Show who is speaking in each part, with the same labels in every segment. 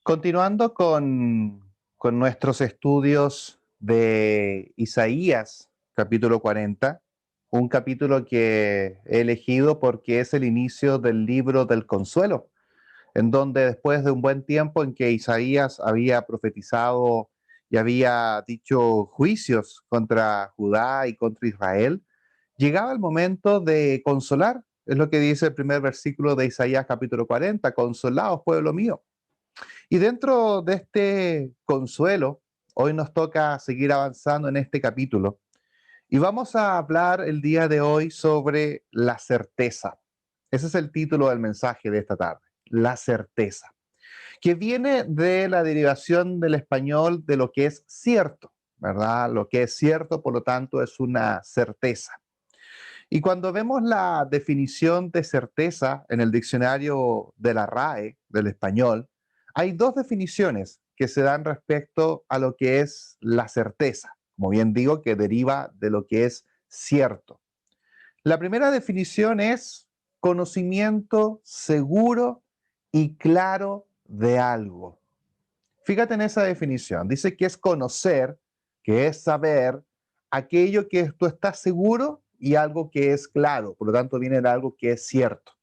Speaker 1: Continuando con nuestros estudios de Isaías, capítulo 40, un capítulo que he elegido porque es el inicio del libro del consuelo, en donde después de un buen tiempo en que Isaías había profetizado y había dicho juicios contra Judá y contra Israel, llegaba el momento de consolar. Es lo que dice el primer versículo de Isaías capítulo 40: consolaos, pueblo mío. Y dentro de este consuelo, hoy nos toca seguir avanzando en este capítulo y vamos a hablar el día de hoy sobre la certeza. Ese es el título del mensaje de esta tarde, la certeza, que viene de la derivación del español de lo que es cierto, ¿verdad? Lo que es cierto, por lo tanto, es una certeza. Y cuando vemos la definición de certeza en el diccionario de la RAE del español, hay dos definiciones que se dan respecto a lo que es la certeza, como bien digo, que deriva de lo que es cierto. La primera definición es conocimiento seguro y claro de algo. Fíjate en esa definición. Dice que es conocer, que es saber aquello que tú estás seguro y algo que es claro. Por lo tanto, viene de algo que es cierto.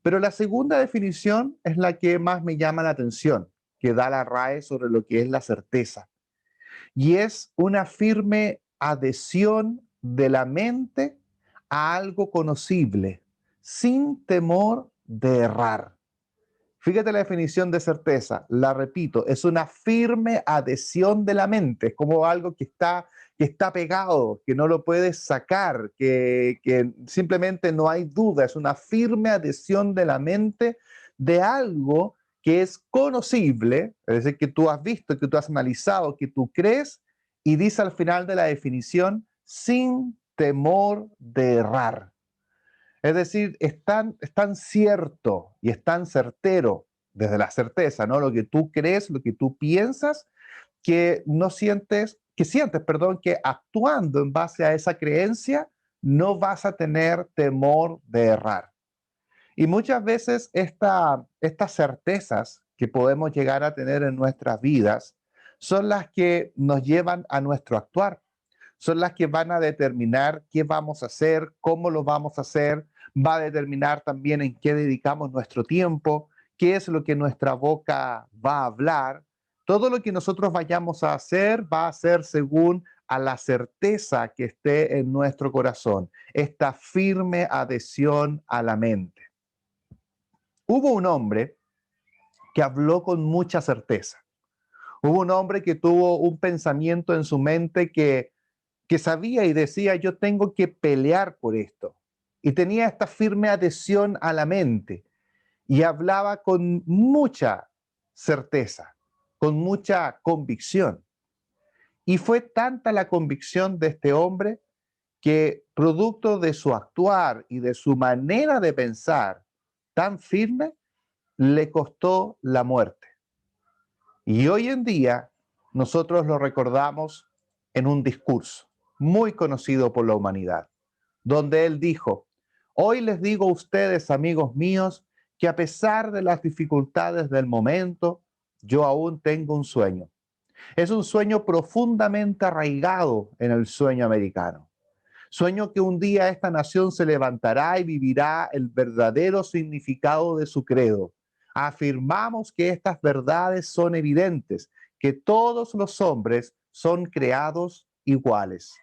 Speaker 1: Pero la segunda definición es la que más me llama la atención, que da la RAE sobre lo que es la certeza. Y es una firme adhesión de la mente a algo conocible, sin temor de errar. Fíjate la definición de certeza, la repito, es una firme adhesión de la mente, es como algo que está pegado, que no lo puedes sacar, que simplemente no hay duda, es una firme adhesión de la mente de algo que es conocible, es decir, que tú has visto, que tú has analizado, que tú crees, y dice al final de la definición, sin temor de errar. Es decir, es tan cierto y es tan certero desde la certeza, ¿no? Lo que tú crees, lo que tú piensas, que no sientes, que sientes, perdón, que actuando en base a esa creencia, no vas a tener temor de errar. Y muchas veces estas certezas que podemos llegar a tener en nuestras vidas son las que nos llevan a nuestro actuar, son las que van a determinar qué vamos a hacer, cómo lo vamos a hacer, va a determinar también en qué dedicamos nuestro tiempo, qué es lo que nuestra boca va a hablar. Todo lo que nosotros vayamos a hacer va a ser según a la certeza que esté en nuestro corazón, esta firme adhesión a la mente. Hubo un hombre que habló con mucha certeza. Hubo un hombre que tuvo un pensamiento en su mente que sabía y decía, yo tengo que pelear por esto. Y tenía esta firme adhesión a la mente y hablaba con mucha certeza, con mucha convicción. Y fue tanta la convicción de este hombre que producto de su actuar y de su manera de pensar tan firme, le costó la muerte. Y hoy en día nosotros lo recordamos en un discurso muy conocido por la humanidad, donde él dijo, hoy les digo a ustedes, amigos míos, que a pesar de las dificultades del momento, yo aún tengo un sueño. Es un sueño profundamente arraigado en el sueño americano. Sueño que un día esta nación se levantará y vivirá el verdadero significado de su credo. Afirmamos que estas verdades son evidentes, que todos los hombres son creados iguales.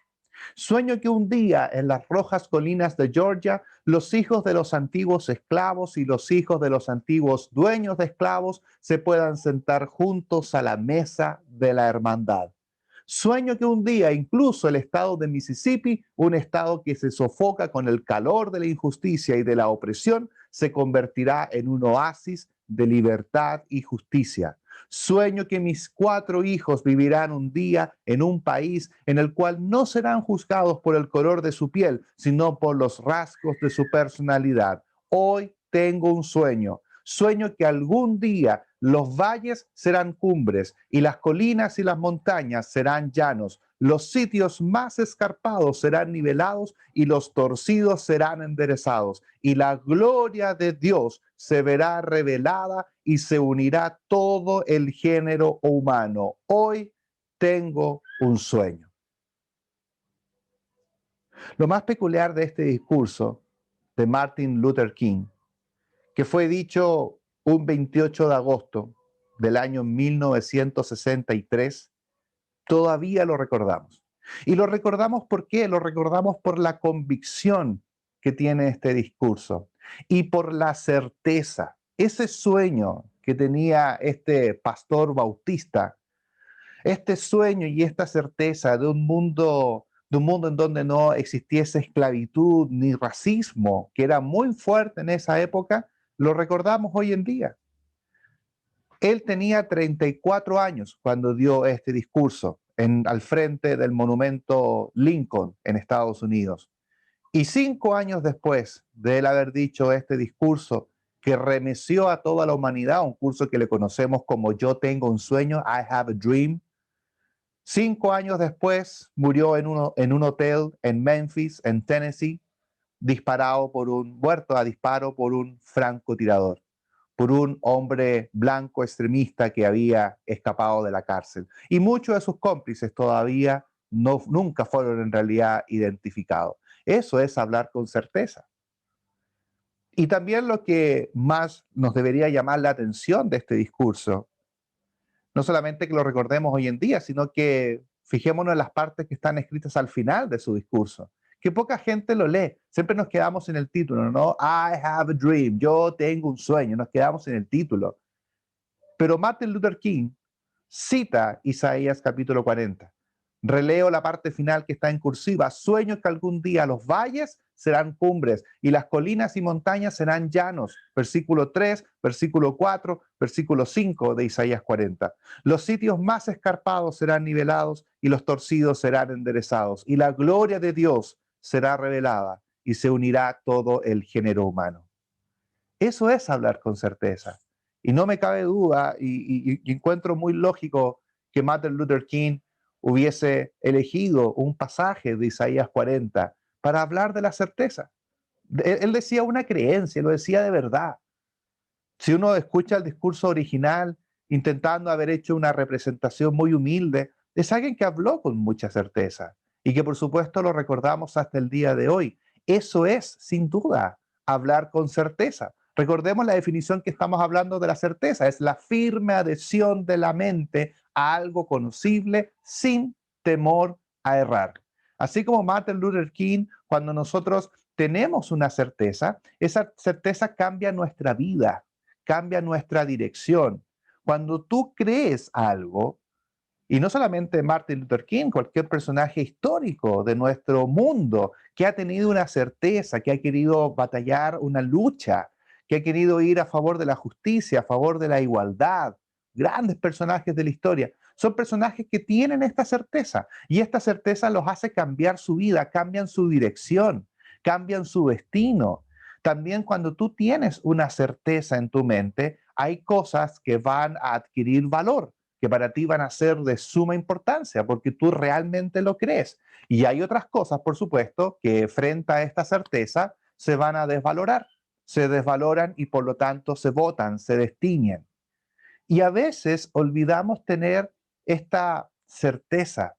Speaker 1: Sueño que un día en las rojas colinas de Georgia, los hijos de los antiguos esclavos y los hijos de los antiguos dueños de esclavos se puedan sentar juntos a la mesa de la hermandad. Sueño que un día incluso el estado de Mississippi, un estado que se sofoca con el calor de la injusticia y de la opresión, se convertirá en un oasis de libertad y justicia. Sueño que mis 4 hijos vivirán un día en un país en el cual no serán juzgados por el color de su piel, sino por los rasgos de su personalidad. Hoy tengo un sueño. Sueño que algún día los valles serán cumbres y las colinas y las montañas serán llanos. Los sitios más escarpados serán nivelados y los torcidos serán enderezados. Y la gloria de Dios se verá revelada y se unirá todo el género humano. Hoy tengo un sueño. Lo más peculiar de este discurso de Martin Luther King, que fue dicho un 28 de agosto del año 1963, todavía lo recordamos. Y lo recordamos ¿por qué? Lo recordamos por la convicción que tiene este discurso y por la certeza, ese sueño que tenía este pastor bautista, este sueño y esta certeza de un mundo en donde no existiese esclavitud ni racismo, que era muy fuerte en esa época, lo recordamos hoy en día. Él tenía 34 años cuando dio este discurso al frente del monumento Lincoln en Estados Unidos. Y 5 años después de él haber dicho este discurso que remeció a toda la humanidad, un curso que le conocemos como Yo tengo un sueño, I have a dream. 5 años después murió en un hotel en Memphis, en Tennessee, muerto a disparo por un francotirador, por un hombre blanco extremista que había escapado de la cárcel. Y muchos de sus cómplices todavía nunca fueron en realidad identificados. Eso es hablar con certeza. Y también lo que más nos debería llamar la atención de este discurso, no solamente que lo recordemos hoy en día, sino que fijémonos en las partes que están escritas al final de su discurso, que poca gente lo lee. Siempre nos quedamos en el título, ¿no? I have a dream, yo tengo un sueño, nos quedamos en el título. Pero Martin Luther King cita Isaías capítulo 40. Releo la parte final que está en cursiva. Sueño que algún día los valles serán cumbres y las colinas y montañas serán llanos. Versículo 3, versículo 4, versículo 5 de Isaías 40. Los sitios más escarpados serán nivelados y los torcidos serán enderezados. Y la gloria de Dios será revelada y se unirá todo el género humano. Eso es hablar con certeza. Y no me cabe duda, y encuentro muy lógico que Martin Luther King hubiese elegido un pasaje de Isaías 40 para hablar de la certeza. Él decía una creencia, lo decía de verdad. Si uno escucha el discurso original, intentando haber hecho una representación muy humilde, es alguien que habló con mucha certeza y que por supuesto lo recordamos hasta el día de hoy. Eso es, sin duda, hablar con certeza. Recordemos la definición que estamos hablando de la certeza, es la firme adhesión de la mente a algo conocible sin temor a errar. Así como Martin Luther King, cuando nosotros tenemos una certeza, esa certeza cambia nuestra vida, cambia nuestra dirección. Cuando tú crees algo, y no solamente Martin Luther King, cualquier personaje histórico de nuestro mundo que ha tenido una certeza, que ha querido batallar una lucha, que ha querido ir a favor de la justicia, a favor de la igualdad, grandes personajes de la historia, son personajes que tienen esta certeza y esta certeza los hace cambiar su vida, cambian su dirección, cambian su destino. También cuando tú tienes una certeza en tu mente, hay cosas que van a adquirir valor, que para ti van a ser de suma importancia porque tú realmente lo crees. Y hay otras cosas, por supuesto, que frente a esta certeza se van a desvalorar, se desvaloran y por lo tanto se botan, se destiñen. Y a veces olvidamos tener esta certeza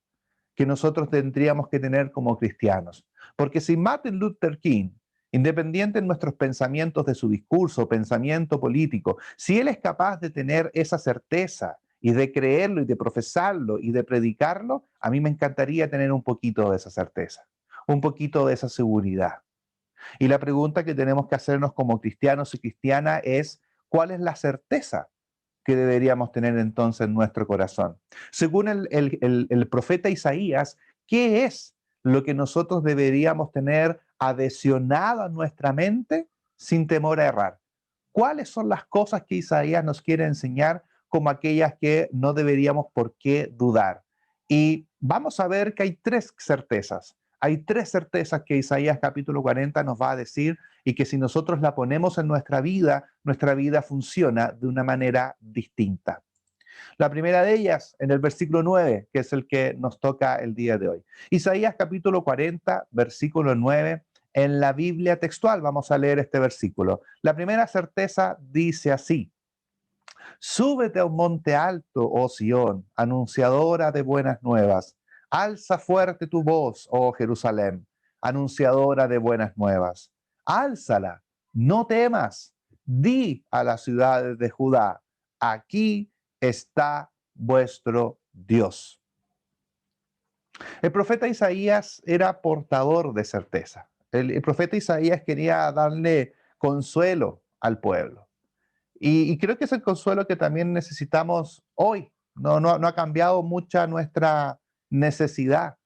Speaker 1: que nosotros tendríamos que tener como cristianos. Porque si Martin Luther King, independiente en nuestros pensamientos de su discurso, pensamiento político, si él es capaz de tener esa certeza y de creerlo y de profesarlo y de predicarlo, a mí me encantaría tener un poquito de esa certeza, un poquito de esa seguridad. Y la pregunta que tenemos que hacernos como cristianos y cristianas es, ¿cuál es la certeza que deberíamos tener entonces en nuestro corazón? Según el profeta Isaías, ¿qué es lo que nosotros deberíamos tener adhesionado a nuestra mente sin temor a errar? ¿Cuáles son las cosas que Isaías nos quiere enseñar como aquellas que no deberíamos por qué dudar? Y vamos a ver que hay tres certezas. Hay tres certezas que Isaías capítulo 40 nos va a decir y que si nosotros la ponemos en nuestra vida funciona de una manera distinta. La primera de ellas en el versículo 9, que es el que nos toca el día de hoy. Isaías capítulo 40, versículo 9, En la Biblia textual vamos a leer este versículo. La primera certeza dice así: súbete a un monte alto, oh Sión, anunciadora de buenas nuevas. Alza fuerte tu voz, oh Jerusalén, anunciadora de buenas nuevas. Álzala, no temas. Di a las ciudades de Judá: aquí está vuestro Dios. El profeta Isaías era portador de certeza. El profeta Isaías quería darle consuelo al pueblo. Y creo que es el consuelo que también necesitamos hoy. No ha cambiado mucha nuestra necesidad,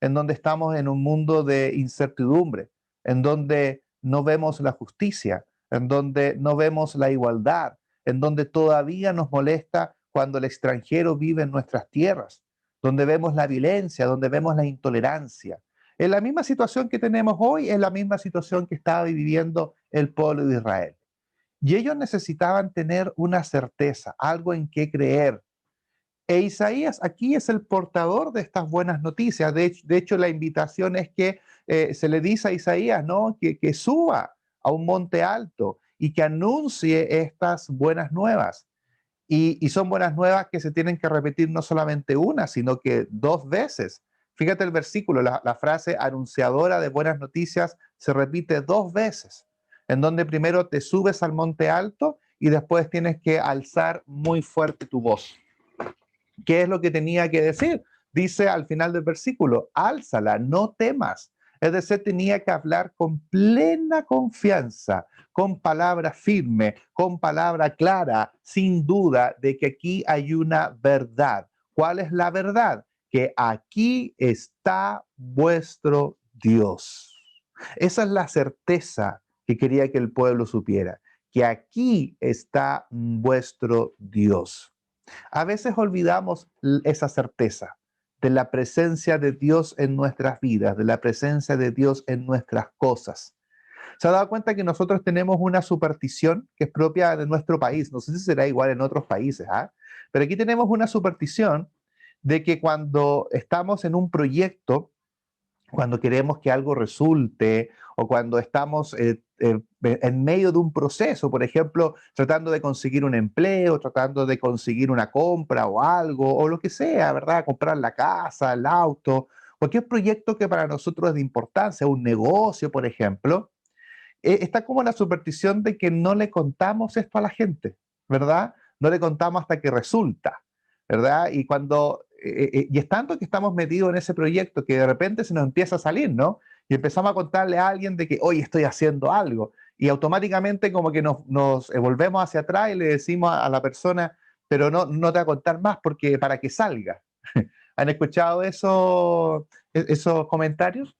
Speaker 1: en donde estamos en un mundo de incertidumbre, en donde no vemos la justicia, en donde no vemos la igualdad, en donde todavía nos molesta cuando el extranjero vive en nuestras tierras, donde vemos la violencia, donde vemos la intolerancia. En la misma situación que tenemos hoy, es la misma situación que estaba viviendo el pueblo de Israel. Y ellos necesitaban tener una certeza, algo en qué creer. E Isaías aquí es el portador de estas buenas noticias. De hecho, la invitación es que se le dice a Isaías, ¿no? Que suba a un monte alto y que anuncie estas buenas nuevas. Y son buenas nuevas que se tienen que repetir no solamente una, sino que dos veces. Fíjate el versículo, la frase anunciadora de buenas noticias se repite dos veces, en donde primero te subes al monte alto y después tienes que alzar muy fuerte tu voz. ¿Qué es lo que tenía que decir? Dice al final del versículo: álzala, no temas. Es decir, tenía que hablar con plena confianza, con palabra firme, con palabra clara, sin duda de que aquí hay una verdad. ¿Cuál es la verdad? Que aquí está vuestro Dios. Esa es la certeza que quería que el pueblo supiera, que aquí está vuestro Dios. A veces olvidamos esa certeza de la presencia de Dios en nuestras vidas, de la presencia de Dios en nuestras cosas. ¿Se ha dado cuenta que nosotros tenemos una superstición que es propia de nuestro país? No sé si será igual en otros países, ¿ah? Pero aquí tenemos una superstición de que cuando estamos en un proyecto, cuando queremos que algo resulte o cuando estamos en medio de un proceso, por ejemplo, tratando de conseguir un empleo, tratando de conseguir una compra o algo, o lo que sea, ¿verdad? Comprar la casa, el auto, cualquier proyecto que para nosotros es de importancia, un negocio, por ejemplo, está como la superstición de que no le contamos esto a la gente, ¿verdad? No le contamos hasta que resulta, ¿verdad? Y es tanto que estamos metidos en ese proyecto que de repente se nos empieza a salir, ¿no? Y empezamos a contarle a alguien de que hoy estoy haciendo algo. Y automáticamente como que nos volvemos hacia atrás y le decimos a la persona, pero no te voy a contar más porque para que salga. ¿Han escuchado esos comentarios?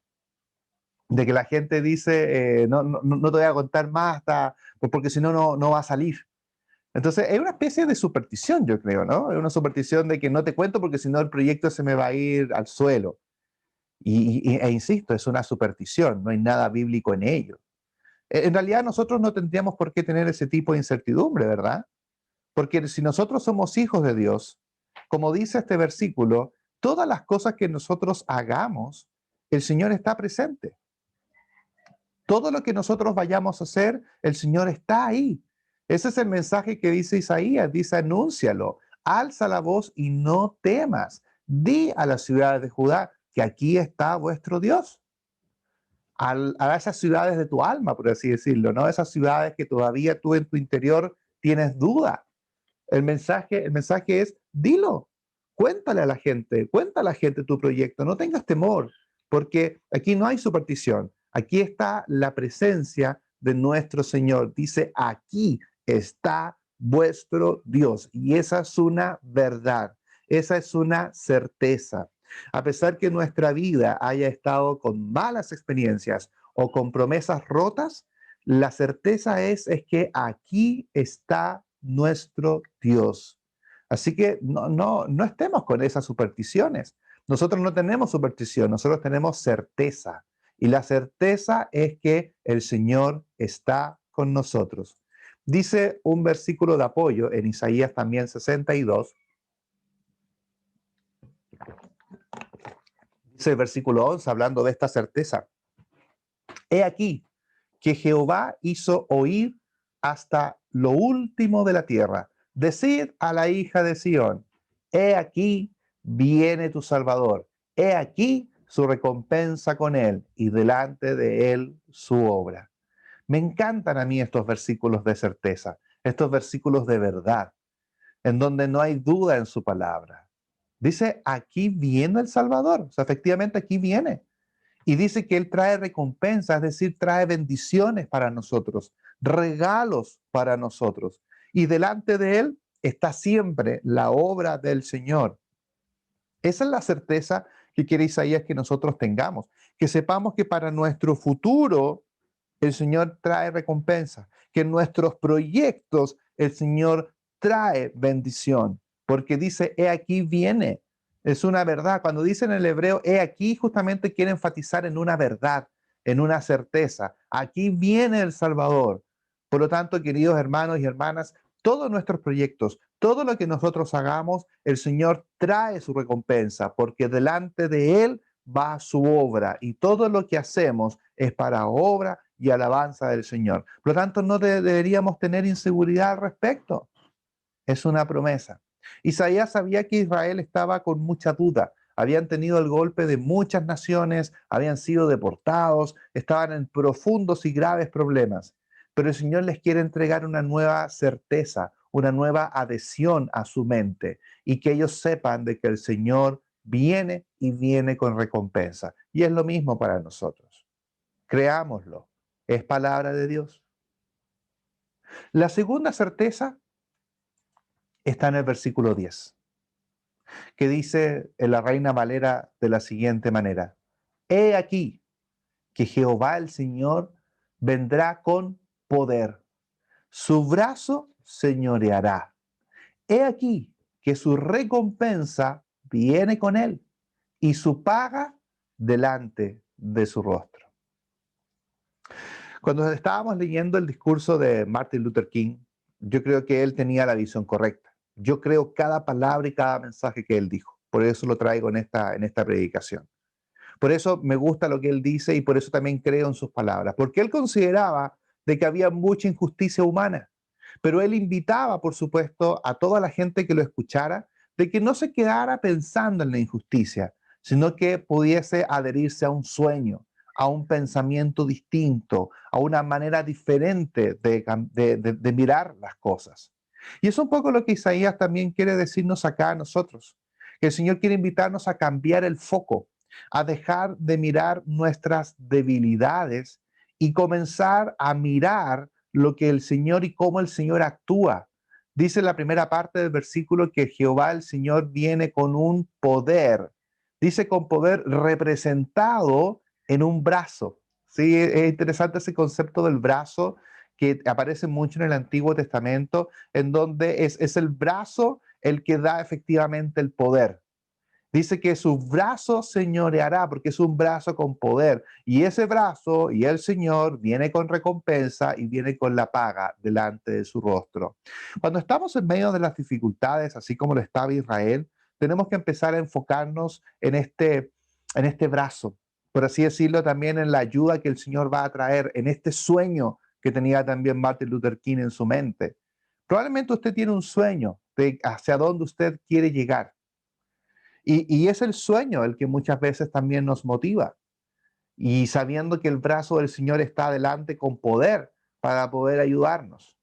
Speaker 1: De que la gente dice, no te voy a contar más hasta, pues porque si no, no va a salir. Entonces, es una especie de superstición, yo creo, ¿no? Es una superstición de que no te cuento porque si no el proyecto se me va a ir al suelo. E insisto, es una superstición, no hay nada bíblico en ello. En realidad nosotros no tendríamos por qué tener ese tipo de incertidumbre, ¿verdad? Porque si nosotros somos hijos de Dios, como dice este versículo, todas las cosas que nosotros hagamos, el Señor está presente. Todo lo que nosotros vayamos a hacer, el Señor está ahí. Ese es el mensaje que dice Isaías, dice: anúncialo, alza la voz y no temas. Di a las ciudades de Judá que aquí está vuestro Dios. A esas ciudades de tu alma, por así decirlo, ¿no? Esas ciudades que todavía tú en tu interior tienes duda. El mensaje es: dilo, cuéntale a la gente tu proyecto, no tengas temor, porque aquí no hay superstición, aquí está la presencia de nuestro Señor. Dice: aquí está vuestro Dios, y esa es una verdad, esa es una certeza. A pesar que nuestra vida haya estado con malas experiencias o con promesas rotas, la certeza es que aquí está nuestro Dios. Así que no estemos con esas supersticiones. Nosotros no tenemos superstición, nosotros tenemos certeza. Y la certeza es que el Señor está con nosotros. Dice un versículo de apoyo en Isaías también 62. Dice el versículo 11, hablando de esta certeza. He aquí que Jehová hizo oír hasta lo último de la tierra. Decid a la hija de Sión, he aquí viene tu Salvador, he aquí su recompensa con él y delante de él su obra. Me encantan a mí estos versículos de certeza, estos versículos de verdad, en donde no hay duda en su palabra. Dice, aquí viene el Salvador, o sea, efectivamente aquí viene. Y dice que Él trae recompensas, es decir, trae bendiciones para nosotros, regalos para nosotros. Y delante de Él está siempre la obra del Señor. Esa es la certeza que quiere Isaías que nosotros tengamos, que sepamos que para nuestro futuro el Señor trae recompensa, que en nuestros proyectos el Señor trae bendición, porque dice, he aquí viene. Es una verdad. Cuando dicen en el hebreo, he aquí, justamente quiere enfatizar en una verdad, en una certeza. Aquí viene el Salvador. Por lo tanto, queridos hermanos y hermanas, todos nuestros proyectos, todo lo que nosotros hagamos, el Señor trae su recompensa, porque delante de Él va su obra y todo lo que hacemos es para obra y alabanza del Señor. Por lo tanto, no deberíamos tener inseguridad al respecto. Es una promesa. Isaías sabía que Israel estaba con mucha duda. Habían tenido el golpe de muchas naciones, habían sido deportados, estaban en profundos y graves problemas. Pero el Señor les quiere entregar una nueva certeza, una nueva adhesión a su mente y que ellos sepan de que el Señor viene y viene con recompensa. Y es lo mismo para nosotros. Creámoslo. Es palabra de Dios. La segunda certeza está en el versículo 10, que dice en la Reina Valera de la siguiente manera: He aquí que Jehová el Señor vendrá con poder, su brazo señoreará. He aquí que su recompensa viene con él y su paga delante de su rostro. Cuando estábamos leyendo el discurso de Martin Luther King, yo creo que él tenía la visión correcta. Yo creo cada palabra y cada mensaje que él dijo. Por eso lo traigo en esta predicación. Por eso me gusta lo que él dice y por eso también creo en sus palabras. Porque él consideraba de que había mucha injusticia humana. Pero él invitaba, por supuesto, a toda la gente que lo escuchara de que no se quedara pensando en la injusticia, sino que pudiese adherirse a un sueño, a un pensamiento distinto, a una manera diferente de mirar las cosas. Y es un poco lo que Isaías también quiere decirnos acá a nosotros, que el Señor quiere invitarnos a cambiar el foco, a dejar de mirar nuestras debilidades y comenzar a mirar lo que el Señor y cómo el Señor actúa. Dice en la primera parte del versículo que Jehová el Señor viene con un poder. Dice con poder representado en un brazo. Sí, es interesante ese concepto del brazo que aparece mucho en el Antiguo Testamento, en donde es el brazo el que da efectivamente el poder. Dice que su brazo señoreará, porque es un brazo con poder. Y ese brazo y el Señor viene con recompensa y viene con la paga delante de su rostro. Cuando estamos en medio de las dificultades, así como lo estaba Israel, tenemos que empezar a enfocarnos en este brazo, por así decirlo, también en la ayuda que el Señor va a traer, en este sueño que tenía también Martin Luther King en su mente. Probablemente usted tiene un sueño de hacia dónde usted quiere llegar. Y es el sueño el que muchas veces también nos motiva. Y sabiendo que el brazo del Señor está adelante con poder para poder ayudarnos.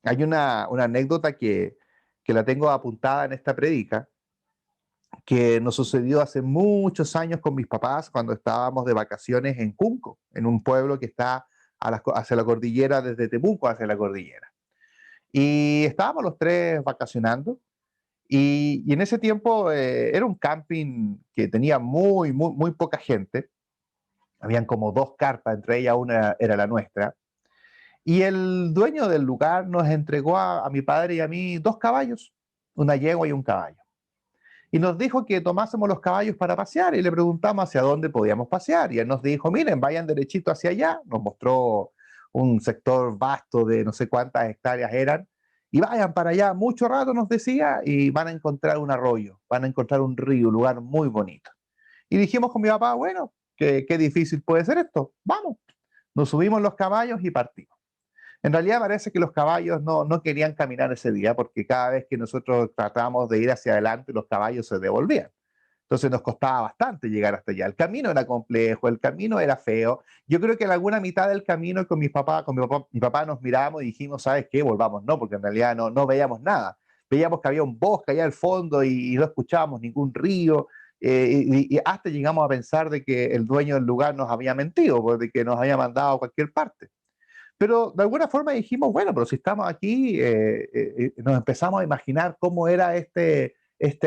Speaker 1: Hay una anécdota que la tengo apuntada en esta prédica, que nos sucedió hace muchos años con mis papás cuando estábamos de vacaciones en Cunco, en un pueblo que está hacia la cordillera, desde Temuco hacia la cordillera. Y estábamos los tres vacacionando. Y en ese tiempo era un camping que tenía muy poca gente. Habían como dos carpas, entre ellas una era la nuestra. Y el dueño del lugar nos entregó a mi padre y a mí dos caballos, una yegua y un caballo. Y nos dijo que tomásemos los caballos para pasear y le preguntamos hacia dónde podíamos pasear. Y él nos dijo, miren, vayan derechito hacia allá. Nos mostró un sector vasto de no sé cuántas hectáreas eran. Y vayan para allá, mucho rato nos decía, y van a encontrar un arroyo, van a encontrar un río, un lugar muy bonito. Y dijimos con mi papá, bueno, qué difícil puede ser esto. Vamos. Nos subimos los caballos y partimos. En realidad parece que los caballos no querían caminar ese día porque cada vez que nosotros tratábamos de ir hacia adelante, los caballos se devolvían. Entonces nos costaba bastante llegar hasta allá. El camino era complejo, el camino era feo. Yo creo que en alguna mitad del camino mi papá nos miramos y dijimos, ¿sabes qué? Volvamos, no, porque en realidad no veíamos nada. Veíamos que había un bosque allá al fondo y no escuchábamos ningún río. Y hasta llegamos a pensar de que el dueño del lugar nos había mentido, pues, de que nos había mandado a cualquier parte. Pero de alguna forma dijimos, bueno, pero si estamos aquí, nos empezamos a imaginar cómo era este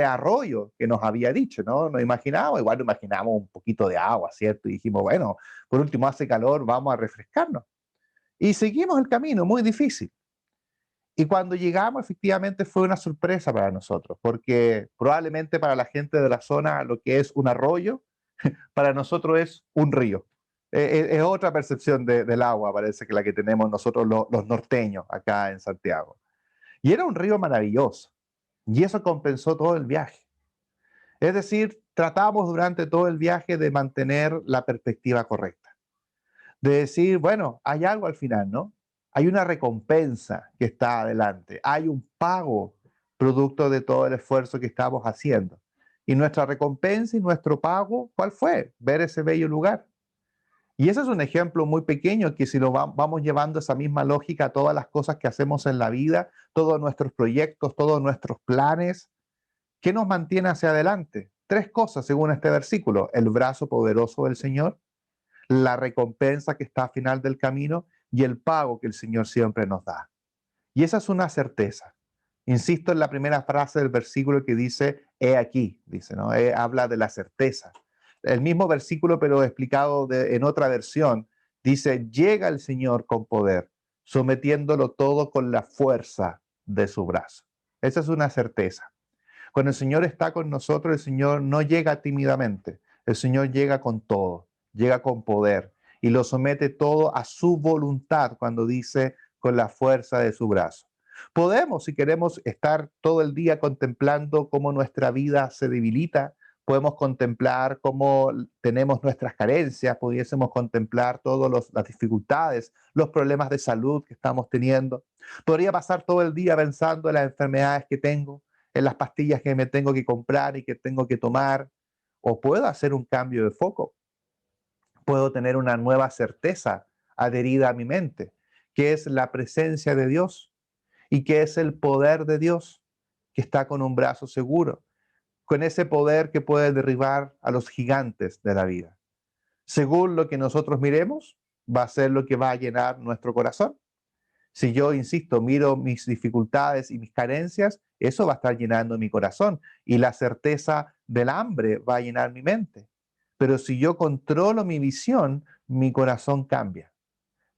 Speaker 1: arroyo que nos había dicho, ¿no? Nos imaginábamos, igual nos imaginábamos un poquito de agua, ¿cierto? Y dijimos, bueno, por último hace calor, vamos a refrescarnos. Y seguimos el camino, muy difícil. Y cuando llegamos, efectivamente fue una sorpresa para nosotros, porque probablemente para la gente de la zona lo que es un arroyo, para nosotros es un río. Es otra percepción del agua, parece que la que tenemos nosotros los norteños acá en Santiago. Y era un río maravilloso. Y eso compensó todo el viaje. Es decir, tratamos durante todo el viaje de mantener la perspectiva correcta. De decir, bueno, hay algo al final, ¿no? Hay una recompensa que está adelante. Hay un pago producto de todo el esfuerzo que estamos haciendo. Y nuestra recompensa y nuestro pago, ¿cuál fue? Ver ese bello lugar. Y ese es un ejemplo muy pequeño que si lo vamos llevando esa misma lógica a todas las cosas que hacemos en la vida, todos nuestros proyectos, todos nuestros planes, ¿qué nos mantiene hacia adelante? Tres cosas según este versículo: el brazo poderoso del Señor, la recompensa que está al final del camino y el pago que el Señor siempre nos da. Y esa es una certeza. Insisto en la primera frase del versículo que dice, he aquí, dice, ¿no? Habla de la certeza. El mismo versículo, pero explicado en otra versión, dice, llega el Señor con poder, sometiéndolo todo con la fuerza de su brazo. Esa es una certeza. Cuando el Señor está con nosotros, el Señor no llega tímidamente, el Señor llega con todo, llega con poder y lo somete todo a su voluntad cuando dice con la fuerza de su brazo. Podemos, si queremos, estar todo el día contemplando cómo nuestra vida se debilita, podemos contemplar cómo tenemos nuestras carencias, pudiésemos contemplar todas las dificultades, los problemas de salud que estamos teniendo. Podría pasar todo el día pensando en las enfermedades que tengo, en las pastillas que me tengo que comprar y que tengo que tomar, o puedo hacer un cambio de foco, puedo tener una nueva certeza adherida a mi mente, que es la presencia de Dios y que es el poder de Dios, que está con un brazo seguro, con ese poder que puede derribar a los gigantes de la vida. Según lo que nosotros miremos, va a ser lo que va a llenar nuestro corazón. Si yo, insisto, miro mis dificultades y mis carencias, eso va a estar llenando mi corazón y la certeza del hambre va a llenar mi mente. Pero si yo controlo mi visión, mi corazón cambia.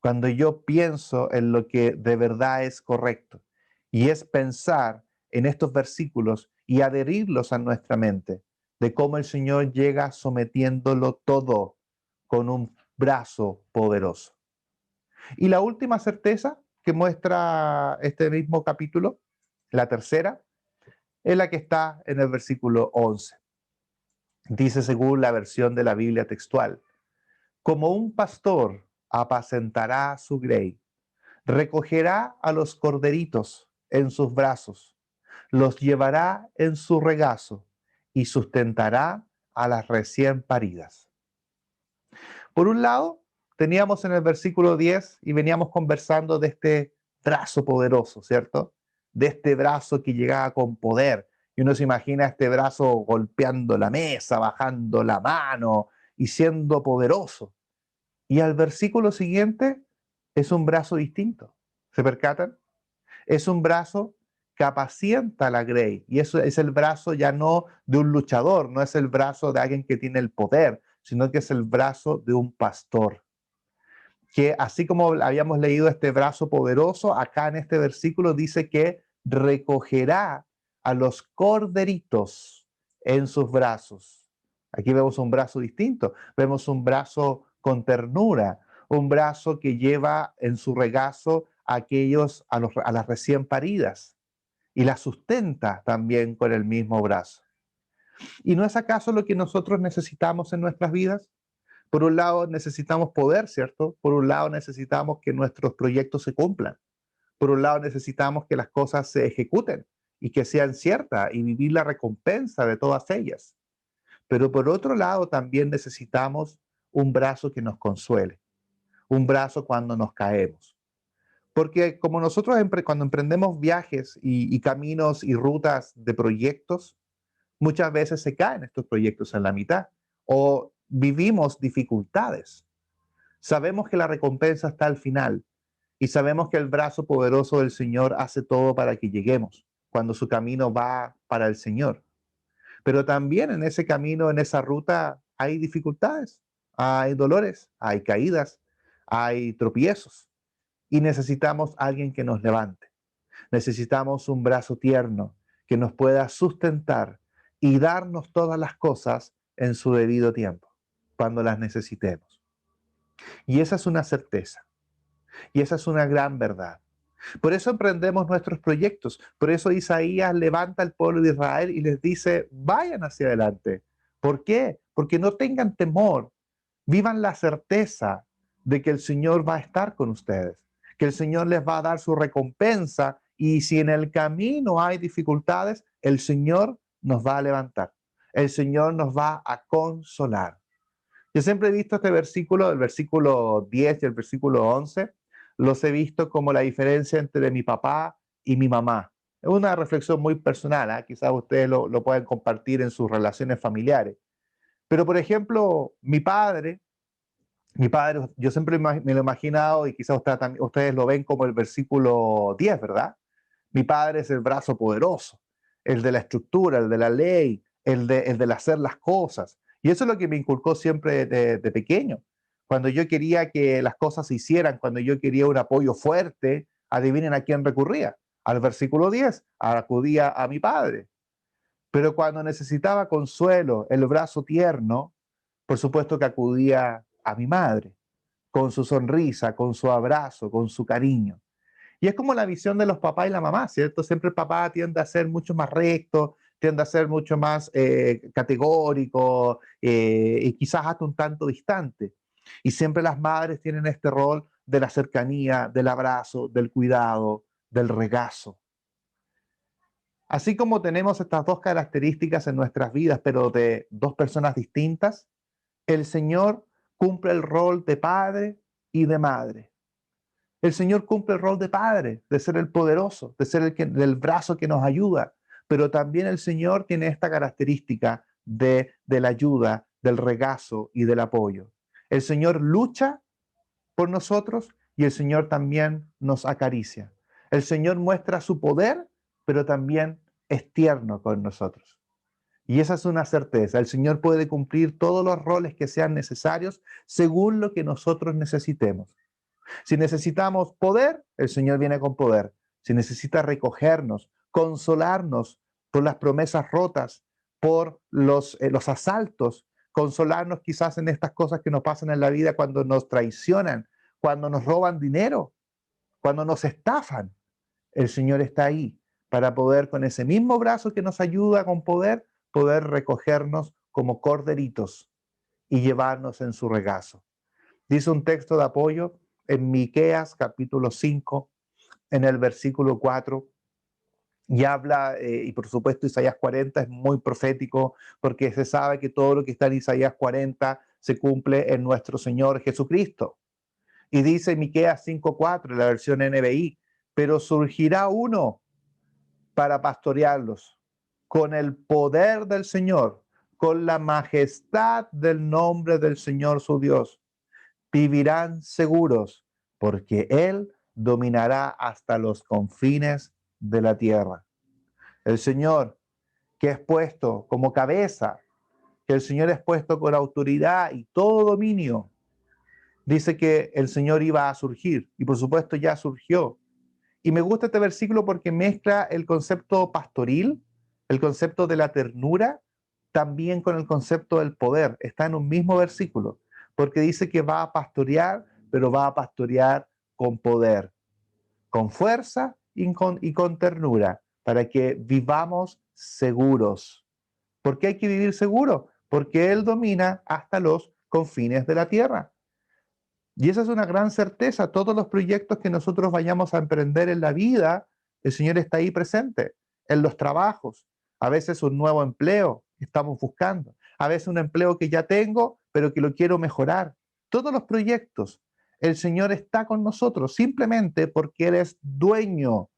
Speaker 1: Cuando yo pienso en lo que de verdad es correcto y es pensar en estos versículos y adherirlos a nuestra mente, de cómo el Señor llega sometiéndolo todo con un brazo poderoso. Y la última certeza que muestra este mismo capítulo, la tercera, es la que está en el versículo 11. Dice según la versión de la Biblia textual, como un pastor apacentará su grey, recogerá a los corderitos en sus brazos, los llevará en su regazo y sustentará a las recién paridas. Por un lado, teníamos en el versículo 10 y veníamos conversando de este brazo poderoso, ¿cierto? De este brazo que llegaba con poder. Y uno se imagina este brazo golpeando la mesa, bajando la mano y siendo poderoso. Y al versículo siguiente es un brazo distinto. ¿Se percatan? Es un brazo que apacienta la grey. Y eso es el brazo ya no de un luchador, no es el brazo de alguien que tiene el poder, sino que es el brazo de un pastor. Que así como habíamos leído este brazo poderoso, acá en este versículo dice que recogerá a los corderitos en sus brazos. Aquí vemos un brazo distinto, vemos un brazo con ternura, un brazo que lleva en su regazo a aquellos, a las recién paridas, y las sustenta también con el mismo brazo. ¿Y no es acaso lo que nosotros necesitamos en nuestras vidas? Por un lado necesitamos poder, ¿cierto? Por un lado necesitamos que nuestros proyectos se cumplan. Por un lado necesitamos que las cosas se ejecuten y que sean ciertas y vivir la recompensa de todas ellas. Pero por otro lado también necesitamos un brazo que nos consuele, un brazo cuando nos caemos. Porque como nosotros cuando emprendemos viajes y caminos y rutas de proyectos, muchas veces se caen estos proyectos en la mitad o vivimos dificultades. Sabemos que la recompensa está al final y sabemos que el brazo poderoso del Señor hace todo para que lleguemos cuando su camino va para el Señor. Pero también en ese camino, en esa ruta, hay dificultades, hay dolores, hay caídas, hay tropiezos y necesitamos alguien que nos levante. Necesitamos un brazo tierno que nos pueda sustentar y darnos todas las cosas en su debido tiempo, cuando las necesitemos. Y esa es una certeza, y esa es una gran verdad. Por eso emprendemos nuestros proyectos, por eso Isaías levanta al pueblo de Israel y les dice, vayan hacia adelante. ¿Por qué? Porque no tengan temor, vivan la certeza de que el Señor va a estar con ustedes, que el Señor les va a dar su recompensa y si en el camino hay dificultades, el Señor nos va a levantar, el Señor nos va a consolar. Yo siempre he visto este versículo, el versículo 10 y el versículo 11, los he visto como la diferencia entre mi papá y mi mamá. Es una reflexión muy personal, ¿eh? Quizás ustedes lo pueden compartir en sus relaciones familiares. Pero, por ejemplo, mi padre, yo siempre me lo he imaginado y quizás ustedes lo ven como el versículo 10, ¿verdad? Mi padre es el brazo poderoso, el de la estructura, el de la ley, el de hacer las cosas. Y eso es lo que me inculcó siempre de pequeño. Cuando yo quería que las cosas se hicieran, cuando yo quería un apoyo fuerte, adivinen a quién recurría. Al versículo 10, acudía a mi padre. Pero cuando necesitaba consuelo, el brazo tierno, por supuesto que acudía a mi madre, con su sonrisa, con su abrazo, con su cariño. Y es como la visión de los papás y la mamá, ¿cierto? Siempre el papá tiende a ser mucho más recto, tiende a ser mucho más categórico y quizás hasta un tanto distante. Y siempre las madres tienen este rol de la cercanía, del abrazo, del cuidado, del regazo. Así como tenemos estas dos características en nuestras vidas, pero de dos personas distintas, el Señor cumple el rol de padre y de madre. El Señor cumple el rol de padre, de ser el poderoso, de ser el brazo que nos ayuda, pero también el Señor tiene esta característica de la ayuda, del regazo y del apoyo. El Señor lucha por nosotros y el Señor también nos acaricia. El Señor muestra su poder, pero también es tierno con nosotros. Y esa es una certeza. El Señor puede cumplir todos los roles que sean necesarios según lo que nosotros necesitemos. Si necesitamos poder, el Señor viene con poder. Si necesita recogernos, consolarnos por las promesas rotas, por los asaltos, consolarnos quizás en estas cosas que nos pasan en la vida cuando nos traicionan, cuando nos roban dinero, cuando nos estafan, el Señor está ahí para poder con ese mismo brazo que nos ayuda con poder recogernos como corderitos y llevarnos en su regazo. Dice un texto de apoyo en Miqueas capítulo 5, en el versículo 4, y habla, y por supuesto Isaías 40 es muy profético, porque se sabe que todo lo que está en Isaías 40 se cumple en nuestro Señor Jesucristo. Y dice Miqueas 5:4, la versión NBI, pero surgirá uno para pastorearlos con el poder del Señor, con la majestad del nombre del Señor su Dios. Vivirán seguros, porque Él dominará hasta los confines de la tierra. El Señor, que es puesto como cabeza, que el Señor es puesto con autoridad y todo dominio, dice que el Señor iba a surgir, y por supuesto ya surgió. Y me gusta este versículo porque mezcla el concepto pastoril, el concepto de la ternura, también con el concepto del poder. Está en un mismo versículo, porque dice que va a pastorear, pero va a pastorear con poder, con fuerza y con ternura, para que vivamos seguros. ¿Por qué hay que vivir seguro? Porque Él domina hasta los confines de la tierra. Y esa es una gran certeza. Todos los proyectos que nosotros vayamos a emprender en la vida, el Señor está ahí presente. En los trabajos, a veces un nuevo empleo que estamos buscando, a veces un empleo que ya tengo, pero que lo quiero mejorar. Todos los proyectos, el Señor está con nosotros simplemente porque Él es dueño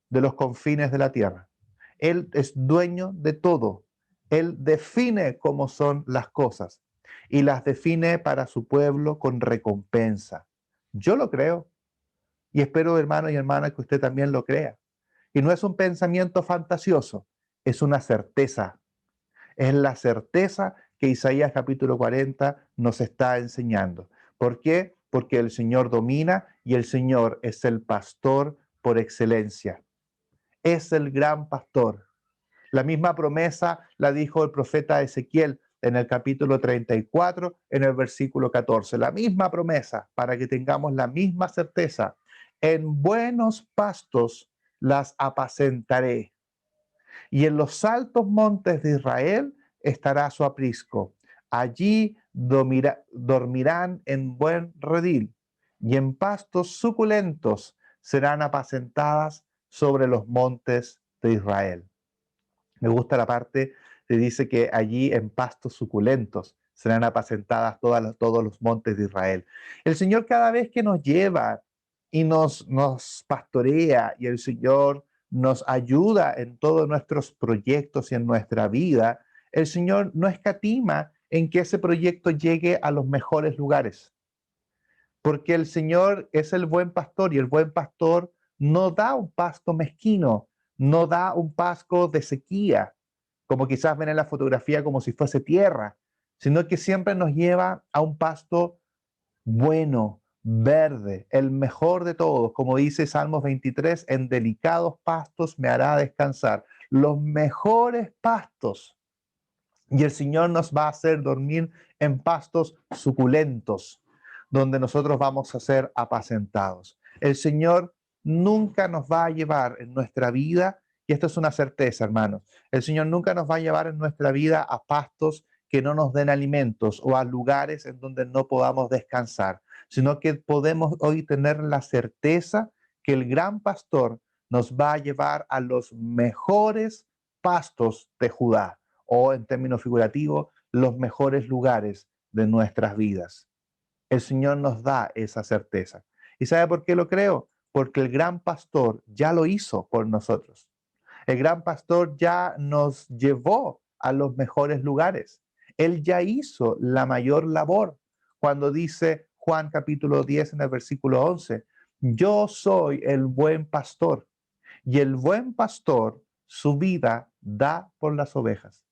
Speaker 1: de los confines de la tierra. Él es dueño de todo. Él define cómo son las cosas y las define para su pueblo con recompensa. Yo lo creo y espero, hermano y hermana, que usted también lo crea. Y no es un pensamiento fantasioso, es una certeza. Es la certeza que Isaías capítulo 40 nos está enseñando. ¿Por qué? Porque el Señor domina y el Señor es el pastor por excelencia. Es el gran pastor. La misma promesa la dijo el profeta Ezequiel en el capítulo 34, en el versículo 14. La misma promesa para que tengamos la misma certeza. En buenos pastos las apacentaré y en los altos montes de Israel estará su aprisco. Allí dormirán en buen redil y en pastos suculentos serán apacentadas sobre los montes de Israel. Me gusta la parte que dice que allí en pastos suculentos serán apacentadas todos los montes de Israel. El Señor cada vez que nos lleva y nos pastorea y el Señor nos ayuda en todos nuestros proyectos y en nuestra vida, el Señor no escatima en que ese proyecto llegue a los mejores lugares, porque el Señor es el buen pastor y el buen pastor no da un pasto mezquino, no da un pasto de sequía, como quizás ven en la fotografía como si fuese tierra, sino que siempre nos lleva a un pasto bueno, verde, el mejor de todos, como dice Salmos 23, en delicados pastos me hará descansar, los mejores pastos. Y el Señor nos va a hacer dormir en pastos suculentos, donde nosotros vamos a ser apacentados. El Señor nunca nos va a llevar en nuestra vida, y esto es una certeza, hermanos, el Señor nunca nos va a llevar en nuestra vida a pastos que no nos den alimentos o a lugares en donde no podamos descansar, sino que podemos hoy tener la certeza que el gran pastor nos va a llevar a los mejores pastos de Judá, o en términos figurativos, los mejores lugares de nuestras vidas. El Señor nos da esa certeza. ¿Y sabe por qué lo creo? Porque el gran pastor ya lo hizo por nosotros. El gran pastor ya nos llevó a los mejores lugares. Él ya hizo la mayor labor. Cuando dice Juan capítulo 10 en el versículo 11, yo soy el buen pastor y el buen pastor su vida da por las ovejas.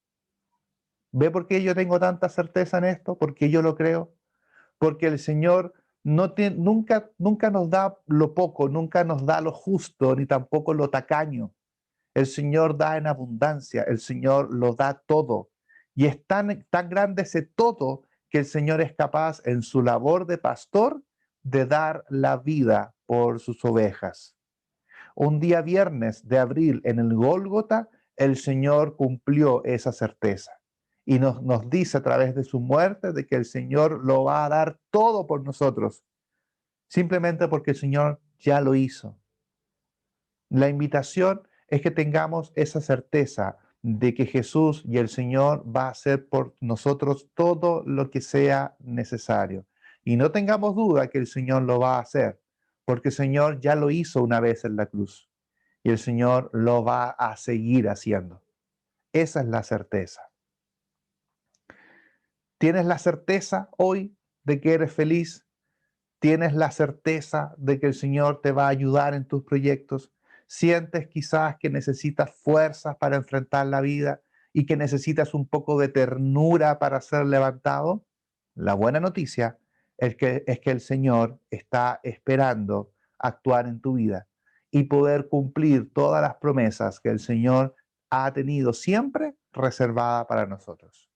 Speaker 1: ¿Ve por qué yo tengo tanta certeza en esto? Porque yo lo creo. Porque el Señor nunca nos da lo poco, nunca nos da lo justo, ni tampoco lo tacaño. El Señor da en abundancia, el Señor lo da todo. Y es tan grande ese todo que el Señor es capaz en su labor de pastor de dar la vida por sus ovejas. Un día viernes de abril en el Gólgota, el Señor cumplió esa certeza y nos dice a través de su muerte de que el Señor lo va a dar todo por nosotros, simplemente porque el Señor ya lo hizo. La invitación es que tengamos esa certeza de que Jesús y el Señor va a hacer por nosotros todo lo que sea necesario. Y no tengamos duda que el Señor lo va a hacer, porque el Señor ya lo hizo una vez en la cruz y el Señor lo va a seguir haciendo. Esa es la certeza. ¿Tienes la certeza hoy de que eres feliz? ¿Tienes la certeza de que el Señor te va a ayudar en tus proyectos? ¿Sientes quizás que necesitas fuerzas para enfrentar la vida y que necesitas un poco de ternura para ser levantado? La buena noticia es que el Señor está esperando actuar en tu vida y poder cumplir todas las promesas que el Señor ha tenido siempre reservada para nosotros.